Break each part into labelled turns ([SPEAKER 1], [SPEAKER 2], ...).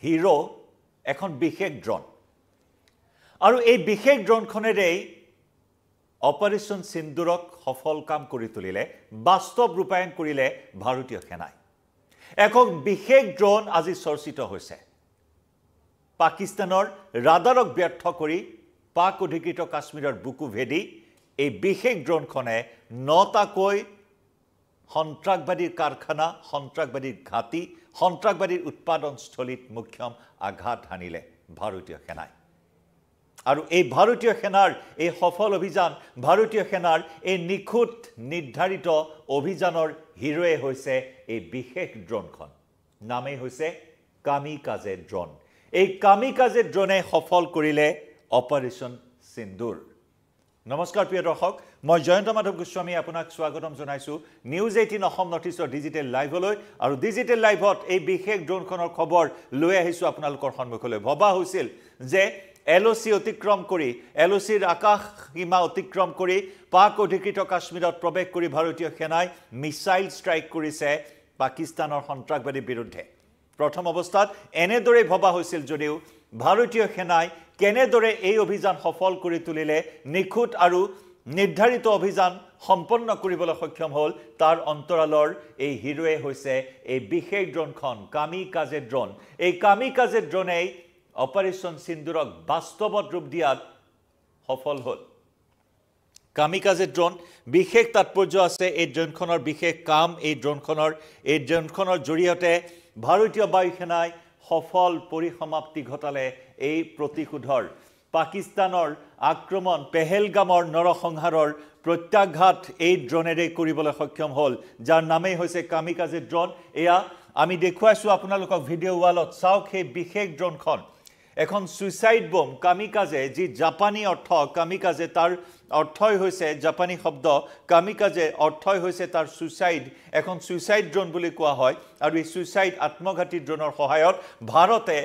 [SPEAKER 1] hero এখন বিশেষ drone আৰু এই বিশেষ ড্ৰোনখনেৰেই অপাৰেশ্যন সিন্দুৰক সফল কাম কৰি তুলিলে বাস্তৱ ৰূপায়ণ কৰিলে ভাৰতীয় সেনাই এখন বিশেষ ড্ৰোন আজি চৰ্চিত হৈছে পাকিস্তানৰ ৰাডাৰক ব্যৰ্থ কৰি পাক অধিকৃত কাশ্মীৰৰ বুকু ভেদি এই বিশেষ ড্ৰোনখনে 9টাকৈ সন্ত্ৰাসবাদীৰ কাৰখানা সন্ত্ৰাসবাদীৰ ঘাটি সন্ত্ৰাসবাদীৰ উৎপাদনস্থলীত মুখ্যম আঘাত হানিলে ভাৰতীয় সেনাই আৰু এই ভাৰতীয় সেনাৰ এই সফল অভিযান ভাৰতীয় সেনাৰ এই নিখুঁত নিৰ্ধাৰিত অভিযানৰ হিৰোয়ে হৈছে এই বিশেষ ড্ৰোনখন নামেই হৈছে কামিকাজে ড্ৰোন এই কামিকাজে ড্ৰোনে সফল কৰিলে অপাৰেশ্যন সিন্দুৰ নমস্কাৰ প্ৰিয় দৰ্শক মই জয়ন্ত মাধৱ গোস্বামী আপোনাক স্বাগতম জনাইছো নিউজ 18 অসম নৰ্থ-ইষ্টৰ ডিজিটেল লাইভলৈ আৰু ডিজিটেল লাইভত এই বিশেষ ড্ৰোনখনৰ খবৰ লৈ আহিছো আপোনালোকৰ সন্মুখলৈ ভবা হৈছিল যে এলওসি অতিক্ৰম কৰি এলওসিৰ আকাশ সীমা অতিক্ৰম কৰি পাক অধিকৃত কাশ্মীৰত প্ৰৱেশ কৰি ভাৰতীয় সেনাই মিসাইল ষ্ট্ৰাইক কৰিছে পাকিস্তানৰ সন্ত্ৰাসবাদীৰ বিৰুদ্ধে প্ৰথম অৱস্থাত এনেদৰে ভবা হৈছিল যদিও ভাৰতীয় সেনাই কেনেদৰে এই অভিযান সফল কৰি তুলিলে নিখুঁত আৰু নিৰ্ধাৰিত অভিযান সম্পন্ন কৰিবলৈ সক্ষম হ'ল তাৰ অন্তৰালৰ এই হিৰোয়ে হৈছে এই বিশেষ ড্ৰোনখন কামিকাজে ড্ৰোন এই কামিকাজে ড্ৰোনেই অপাৰেশ্যন সিন্দুৰক বাস্তৱত ৰূপ দিয়াত সফল হ'ল কামিকাজে ড্ৰোন বিশেষ তাৎপৰ্য আছে এই ড্ৰোনখনৰ বিশেষ কাম এই ড্ৰোনখনৰ জৰিয়তে ভাৰতীয় বায়ু সেনাই সফল পৰিসমাপ্তি ঘটালে এই প্ৰতিশোধৰ পাকিস্তানৰ আক্ৰমণ পেহেলগামৰ নৰসংহাৰৰ প্ৰত্যাঘাত এই ড্ৰোনেৰে কৰিবলৈ সক্ষম হ'ল যাৰ নামেই হৈছে কামিকাজে ড্ৰোন এয়া আমি দেখুৱাইছো আপোনালোকক ভিডিঅ' ৱালত চাওক সেই বিশেষ ড্ৰোনখন এখন সুইসাইড বম কামিকাজে যি জাপানী অৰ্থ কামিকাজে তাৰ অৰ্থই হৈছে জাপানী শব্দ কামিকাজে অৰ্থই হৈছে তাৰ সুইসাইড এখন সুইসাইড ড্ৰোন বুলি কোৱা হয় আৰু এই সুইসাইড আত্মঘাতী ড্ৰোনৰ সহায়ত ভাৰতে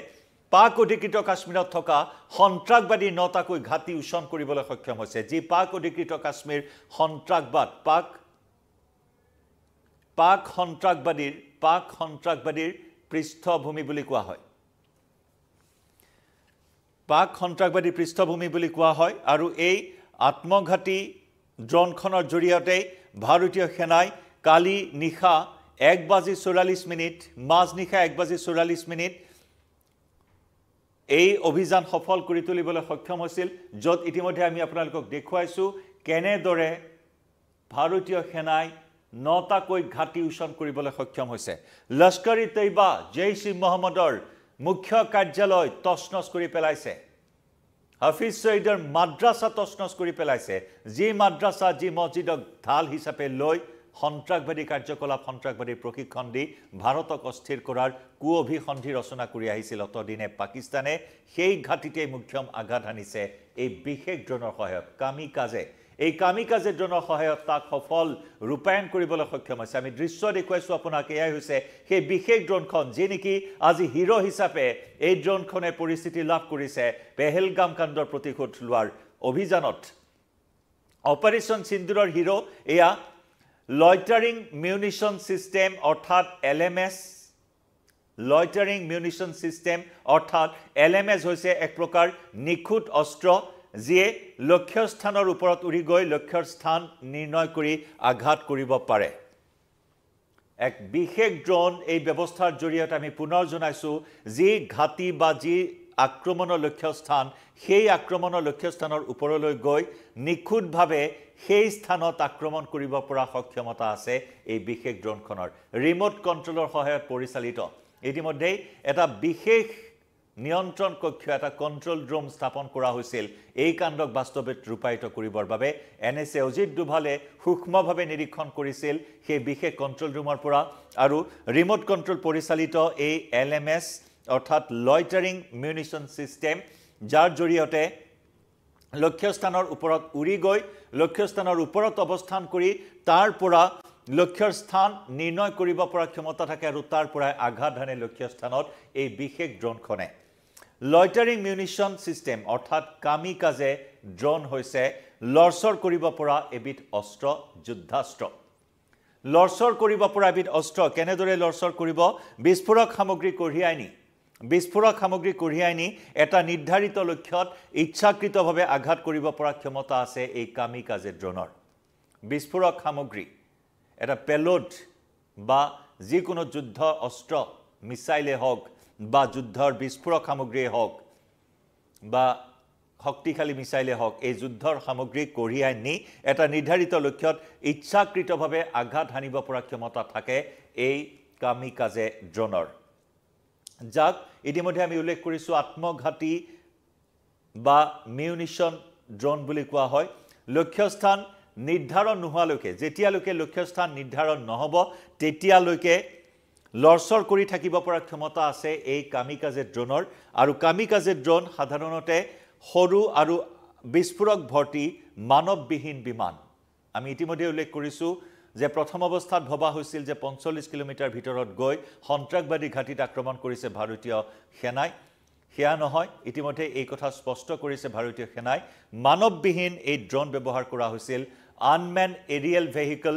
[SPEAKER 1] পাক অধিকৃত কাশ্মীৰত থকা সন্ত্ৰাসবাদী 9টাকৈ ঘাটি উচন কৰিবলৈ সক্ষম হৈছে যি পাক অধিকৃত কাশ্মীৰ সন্ত্ৰাসবাদ পাক সন্ত্ৰাসবাদীৰ পৃষ্ঠভূমি বুলি কোৱা হয় পাক সন্ত্ৰাসবাদী পৃষ্ঠভূমি বুলি কোৱা হয় আৰু এই আত্মঘাতী ড্ৰোনখনৰ জৰিয়তে ভাৰতীয় সেনাই কালি নিশা 1:44 মাজনিশা 1:44 এই অভিযান সফল কৰি তুলিবলৈ সক্ষম হৈছিল যত ইতিমধ্যে আমি আপোনালোকক দেখুৱাইছো কেনেদৰে ভাৰতীয় সেনাই 9টাকৈ ঘাটি উচন কৰিবলৈ সক্ষম হৈছে লস্কৰী তৈবা জৈশ-ই মহম্মদৰ মুখ্য কাৰ্যালয় তছনছ কৰি পেলাইছে হাফিজ সঈদৰ মাদ্ৰাসা তছনছ কৰি পেলাইছে যি মাদ্ৰাসা যি মছজিদক ঢাল হিচাপে লৈ সন্ত্ৰাসবাদী কাৰ্যকলাপ সন্ত্ৰাসবাদী প্ৰশিক্ষণ দি ভাৰতক অস্থিৰ কৰাৰ কুঅভিসন্ধি ৰচনা কৰি আহিছিল অতদিনে পাকিস্তানে সেই ঘাটিতে মুখ্যম আঘাত হানিছে এই বিশেষ ড্ৰোনৰ সহায়ত কামিকাজে এই কামিকাজে ড্ৰোনৰ সহায়ত তাক সফল ৰূপায়ণ কৰিবলৈ সক্ষম হৈছে আমি দৃশ্য দেখুৱাইছো আপোনাক এয়াই হৈছে সেই বিশেষ ড্ৰোনখন যি নেকি আজি হিৰো হিচাপে এই ড্ৰোনখনে পৰিস্থিতি লাভ কৰিছে পেহেলগাম কাণ্ডৰ প্ৰতিশোধ লোৱাৰ অভিযানত অপাৰেশ্যন সিন্দুৰৰ হিৰো এয়া লয়টাৰিং মিউনিশ্যন সিস্টেম অৰ্থাৎ LMS লয়টাৰিং মিউনিশ্যন সিস্টেম অৰ্থাৎ LMS হৈছে এক প্ৰকাৰ নিখুঁত অস্ত্ৰ যিয়ে লক্ষ্যস্থানৰ ওপৰত উৰি গৈ লক্ষ্যৰ স্থান নিৰ্ণয় কৰি আঘাত কৰিব পাৰে এক বিশেষ ড্ৰোন এই ব্যৱস্থাৰ জৰিয়তে আমি পুনৰ জনাইছো যি ঘাটি বা যি আক্ৰমণৰ লক্ষ্যস্থান সেই আক্ৰমণৰ লক্ষ্যস্থানৰ ওপৰলৈ গৈ নিখুঁতভাৱে সেই স্থানত আক্ৰমণ কৰিব পৰা সক্ষমতা আছে এই বিশেষ ড্ৰোনখনৰ ৰিমোট কন্ট্ৰোলৰ সহায়ত পৰিচালিত ইতিমধ্যে এটা বিশেষ নিয়ন্ত্ৰণ কক্ষ এটা কন্ট্ৰোল ৰুম স্থাপন কৰা হৈছিল এই কাণ্ডক বাস্তৱত ৰূপায়িত কৰিবৰ বাবে NSA অজিত ডোভালে সূক্ষ্মভাৱে নিৰীক্ষণ কৰিছিল সেই বিশেষ কন্ট্ৰোল ৰুমৰ পৰা আৰু ৰিমোট কন্ট্ৰোল পৰিচালিত এই LMS অৰ্থাৎ লয়টাৰিং মিউনিশ্যন সিস্টেম যাৰ জৰিয়তে লক্ষ্যস্থানৰ ওপৰত উৰি গৈ লক্ষ্যস্থানৰ ওপৰত অৱস্থান কৰি তাৰ পৰা লক্ষ্যৰ স্থান নিৰ্ণয় কৰিব পৰা ক্ষমতা থাকে আৰু তাৰ পৰা আঘাত হানে লক্ষ্যস্থানত এই বিশেষ ড্ৰোনখনে লয়টাৰিং মিউনিশ্যন সিস্টেম অৰ্থাৎ কামিকাজে ড্ৰোন হৈছে লৰচৰ কৰিব পৰা এবিধ অস্ত্ৰ যুদ্ধাস্ত্ৰ লৰচৰ কৰিব পৰা এবিধ অস্ত্ৰ কেনেদৰে লৰচৰ কৰিব বিস্ফোৰক সামগ্ৰী কঢ়িয়াই নি বিস্ফোৰক সামগ্ৰী কঢ়িয়াই নি এটা নিৰ্ধাৰিত লক্ষ্যত ইচ্ছাকৃতভাৱে আঘাত কৰিব পৰা ক্ষমতা আছে এই কামিকাজে ড্ৰোনৰ বিস্ফোৰক সামগ্ৰী এটা পেলোড বা যিকোনো যুদ্ধ অস্ত্ৰ মিসাইলে হওক বা যুদ্ধৰ বিস্ফোৰক সামগ্ৰীয়ে হওক বা শক্তিশালী মিসাইলে হওক এই যুদ্ধৰ সামগ্ৰী কঢ়িয়াই নি এটা নিৰ্ধাৰিত লক্ষ্যত ইচ্ছাকৃতভাৱে আঘাত হানিব পৰা ক্ষমতা থাকে এই কামিকাজে ড্ৰোনৰ যাক ইতিমধ্যে আমি উল্লেখ কৰিছো আত্মঘাতী বা মিউনিশন ড্ৰোন বুলি কোৱা হয় লক্ষ্যস্থান নিৰ্ধাৰণ নোহোৱালৈকে যেতিয়ালৈকে লক্ষ্যস্থান নিৰ্ধাৰণ নহব তেতিয়ালৈকে লৰচৰ কৰি থাকিব পৰা ক্ষমতা আছে এই কামিকাজে ড্ৰোনৰ আৰু কামিকাজে ড্ৰোন সাধাৰণতে সৰু আৰু বিস্ফোৰক ভৰ্তি মানৱবিহীন বিমান আমি ইতিমধ্যে উল্লেখ কৰিছো যে প্ৰথম অৱস্থাত ভবা হৈছিল যে 45 কিলোমিটাৰ ভিতৰত গৈ সন্ত্ৰাসবাদী ঘাটিত আক্ৰমণ কৰিছে ভাৰতীয় সেনাই সেয়া নহয় ইতিমধ্যে এই কথা স্পষ্ট কৰিছে ভাৰতীয় সেনাই মানৱবিহীন এই ড্ৰোন ব্যৱহাৰ কৰা হৈছিল আনমেন এৰিয়েল ভেহিকল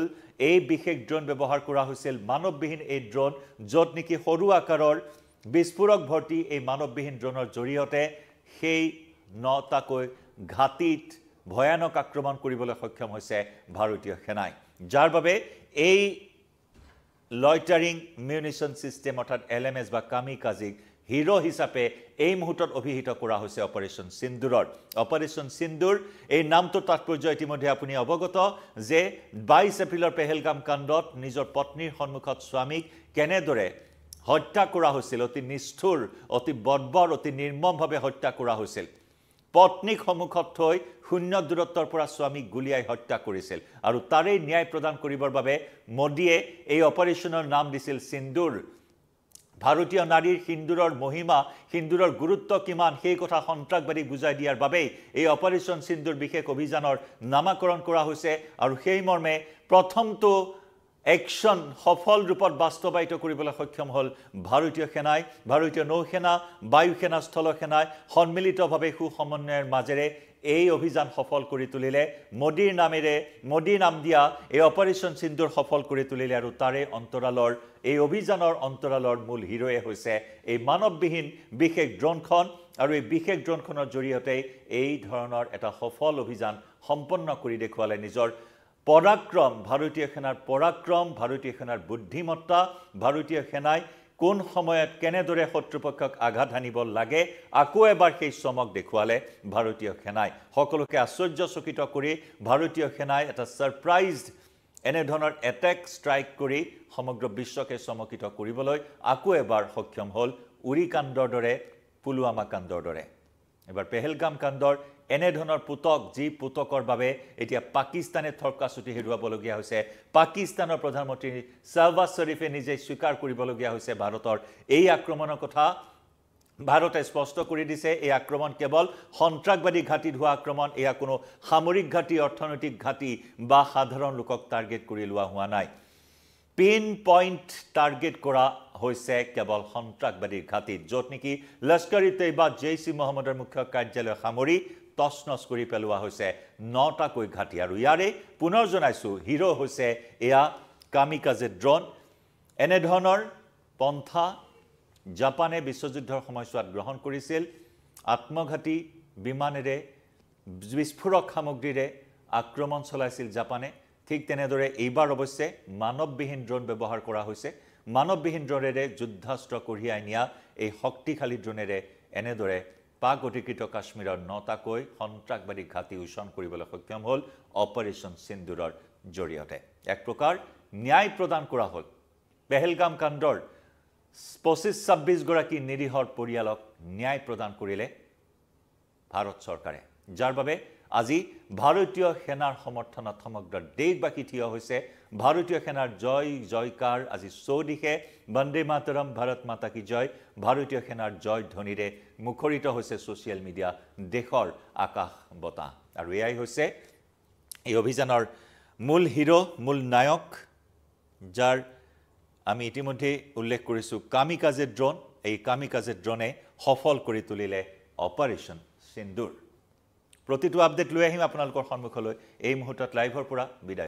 [SPEAKER 1] এই বিশেষ ড্ৰোন ব্যৱহাৰ কৰা হৈছিল মানৱবিহীন এই ড্ৰোন য'ত নেকি সৰু আকাৰৰ বিস্ফোৰক ভৰ্তি এই মানৱবিহীন ড্ৰোনৰ জৰিয়তে সেই নটাকৈ ঘাটিত ভয়ানক আক্ৰমণ কৰিবলৈ সক্ষম হৈছে ভাৰতীয় সেনাই যাৰ বাবে এই লয়টাৰিং মিউনিশন সিস্টেম অৰ্থাৎ এলএমএস বা কামিকাজিক হিৰো হিচাপে এই মুহূৰ্তত অভিহিত কৰা হৈছে অপাৰেশ্যন সিন্দুৰৰ অপাৰেশ্যন সিন্দুৰ এই নামটো তাৎপৰ্য ইতিমধ্যে আপুনি অৱগত যে 22 এপ্ৰিলৰ পেহেলগাম কাণ্ডত নিজৰ পত্নীৰ সন্মুখত স্বামীক কেনেদৰে হত্যা কৰা হৈছিল অতি নিষ্ঠুৰ অতি বৰ্বৰ অতি নিৰ্মমভাৱে হত্যা কৰা হৈছিল পত্নীক সন্মুখত থৈ শূন্য দূৰত্বৰ পৰা স্বামীক গুলিয়াই হত্যা কৰিছিল আৰু তাৰে ন্যায় প্ৰদান কৰিবৰ বাবে মোদীয়ে এই অপাৰেশ্যনৰ নাম দিছিল সিন্দুৰ ভাৰতীয় নাৰীৰ সিন্দুৰৰ মহিমা সিন্দুৰৰ গুৰুত্ব কিমান সেই কথা সন্ত্ৰাসবাদী বুজাই দিয়াৰ বাবে এই অপাৰেশ্যন সিন্দুৰ বিশেষ অভিযানৰ নামকৰণ কৰা হৈছে আৰু সেই মৰ্মে প্ৰথমটো একশন সফল ৰূপত বাস্তৱায়িত কৰিবলৈ সক্ষম হল ভাৰতীয় সেনাই ভাৰতীয় নৌসেনা বায়ুসেনা স্থলসেনাই সন্মিলিতভাৱে সুসমন্বয়ৰ মাজেৰে এই অভিযান সফল কৰি তুলিলে মোদীৰ নামেৰে মোদী নাম দিয়া এই অপাৰেশ্যন সিন্দুৰ সফল কৰি তুলিলে আৰু তাৰে অন্তৰালৰ এই অভিযানৰ অন্তৰালৰ মূল হিৰোয়ে হৈছে এই মানৱবিহীন বিশেষ ড্ৰোনখন আৰু এই বিশেষ ড্ৰোনখনৰ জৰিয়তে এই ধৰণৰ এটা সফল অভিযান সম্পন্ন কৰি দেখুৱালে নিজৰ পৰাক্ৰম ভাৰতীয় সেনাৰ পৰাক্ৰম ভাৰতীয় সেনাৰ বুদ্ধিমত্তা ভাৰতীয় সেনাই কোন সময়ত কেনেদৰে শত্ৰুপক্ষক আঘাত হানিব লাগে আকৌ এবাৰ সেই চমক দেখুৱালে ভাৰতীয় সেনাই সকলোকে আশ্চৰ্যচকিত কৰি ভাৰতীয় সেনাই এটা সাৰপ্ৰাইজ এনে ধৰণৰ এটেক ষ্ট্ৰাইক কৰি সমগ্ৰ বিশ্বকে চমকিত কৰিবলৈ আকৌ এবাৰ সক্ষম হল উৰি কাণ্ডৰ দৰে পুলৱামা কাণ্ডৰ দৰে এবাৰ পেহেলগাম কাণ্ডৰ এনে ধৰণৰ পুতক যি পুতকৰ বাবে এতিয়া পাকিস্তানে থৰকাচুটি হেৰুৱাবলগীয়া হৈছে পাকিস্তানৰ প্ৰধানমন্ত্ৰী শাহবাজ শৰীফে নিজে স্বীকাৰ কৰিবলগীয়া হৈছে ভাৰতৰ এই আক্ৰমণৰ কথা ভাৰতে স্পষ্ট কৰি দিছে এই আক্ৰমণ কেৱল সন্ত্ৰাসবাদী ঘাটিত হোৱা আক্ৰমণ এয়া কোনো সামৰিক ঘাটি অৰ্থনৈতিক ঘাটি বা সাধাৰণ লোকক টাৰ্গেট কৰি লোৱা হোৱা নাই পিন পইণ্ট টাৰ্গেট কৰা হৈছে কেৱল সন্ত্ৰাসবাদীৰ ঘাটিত য'ত নেকি লস্কৰী তৈবা জেইচ-ই মহম্মদৰ মুখ্য কাৰ্যালয় সামৰি তছনছ কৰি পেলোৱা হৈছে 9টাকৈ ঘাটি আৰু ইয়াৰে পুনৰ জনাইছো হিৰো হৈছে এয়া কামিকাজে ড্ৰোন এনে ধৰণৰ পন্থা জাপানে বিশ্বযুদ্ধৰ সময়ছোৱাত গ্ৰহণ কৰিছিল আত্মঘাতী বিমানেৰে বিস্ফোৰক সামগ্ৰীৰে আক্ৰমণ চলাইছিল জাপানে ঠিক তেনেদৰে এইবাৰ অৱশ্যে মানৱবিহীন ড্ৰোন ব্যৱহাৰ কৰা হৈছে মানৱবিহীন ড্ৰোনেৰে যুদ্ধাস্ত্ৰ কঢ়িয়াই নিয়া এই শক্তিশালী ড্ৰোনেৰে এনেদৰে পাক অধিকৃত কাশ্মীৰৰ 9টাকৈ সন্ত্ৰাসবাদী ঘাটি উচ্ছন কৰিবলৈ সক্ষম হল অপাৰেশ্যন সিন্দুৰৰ জৰিয়তে এক প্ৰকাৰ ন্যায় প্ৰদান কৰা হল পেহেলগাম কাণ্ডৰ 25-26 গৰাকী নিৰীহৰ পৰিয়ালক ন্যায় প্ৰদান কৰিলে ভাৰত চৰকাৰে যাৰ বাবে আজি ভাৰতীয় সেনাৰ সমৰ্থনত সমগ্ৰ দেশবাসী থিয় হৈছে ভাৰতীয় সেনাৰ জয় জয়কাৰ আজি চৌদিশে বন্দে মাতৰম ভাৰত মাতা কি জয় ভাৰতীয় সেনাৰ জয় ধ্বনিৰে মুখৰিত হৈছে সোশ্যাল মিডিয়া দেশৰ আকাশ বতা আৰু এয়াই হৈছে এই অভিযানৰ মূল হিৰো মূল নায়ক যাৰ আমি ইতিমধ্যে উল্লেখ কৰিছো কামিকাজে ড্ৰোন এই কামিকাজে ড্ৰোনে সফল কৰি তুলিলে অপাৰেশ্যন সিন্দুৰ প্ৰতিটো আপডেট লৈ আহিম আপোনালোকৰ সন্মুখলৈ এই মুহূৰ্তত লাইভৰ পৰা বিদায়